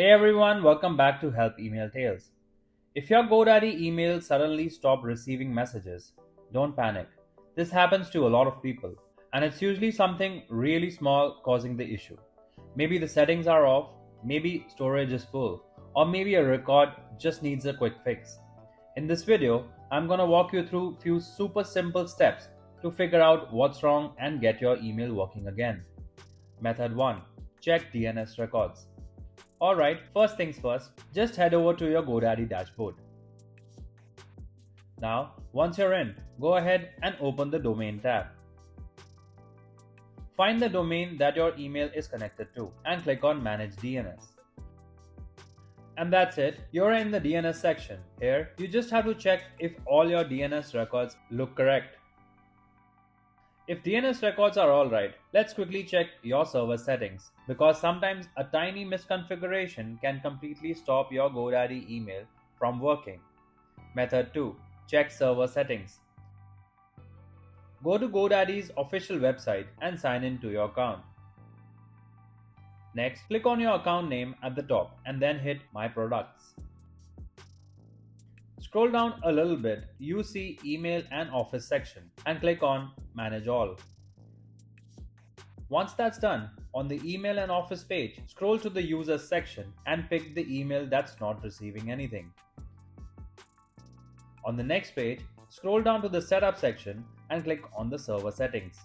Hey everyone, welcome back to Help Email Tales. If your GoDaddy email suddenly stopped receiving messages, don't panic. This happens to a lot of people, and it's usually something really small causing the issue. Maybe the settings are off, maybe storage is full, or maybe a record just needs a quick fix. In this video, I'm going to walk you through few super simple steps to figure out what's wrong and get your email working again. Method 1. Check DNS records. Alright, first things first, just head over to your GoDaddy dashboard. Now, once you're in, go ahead and open the Domain tab. Find the domain that your email is connected to and click on Manage DNS. And that's it, you're in the DNS section. Here, you just have to check if all your DNS records look correct. If DNS records are alright, let's quickly check your server settings, because sometimes a tiny misconfiguration can completely stop your GoDaddy email from working. Method 2. Check server settings. Go to GoDaddy's official website and sign in to your account. Next, click on your account name at the top and then hit My Products. Scroll down a little bit, you see Email and Office section and click on Manage All. Once that's done, on the Email and Office page, scroll to the Users section and pick the email that's not receiving anything. On the next page, scroll down to the Setup section and click on the Server Settings.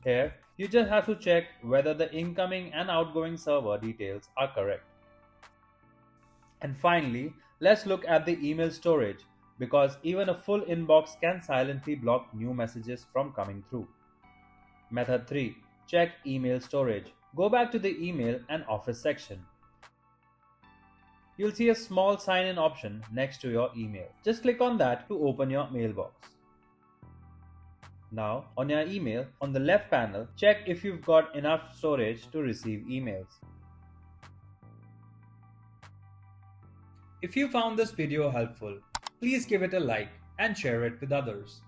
Here, you just have to check whether the incoming and outgoing server details are correct. And finally, let's look at the email storage, because even a full inbox can silently block new messages from coming through. Method 3. Check email storage. Go back to the Email and Office section. You'll see a small sign-in option next to your email. Just click on that to open your mailbox. Now, on your email, on the left panel, check if you've got enough storage to receive emails. If you found this video helpful, please give it a like and share it with others.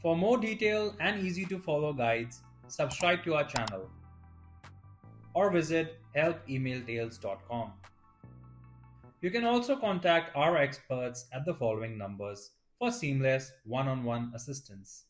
For more detailed and easy to follow guides, subscribe to our channel or visit helpemailtales.com. You can also contact our experts at the following numbers for seamless one-on-one assistance.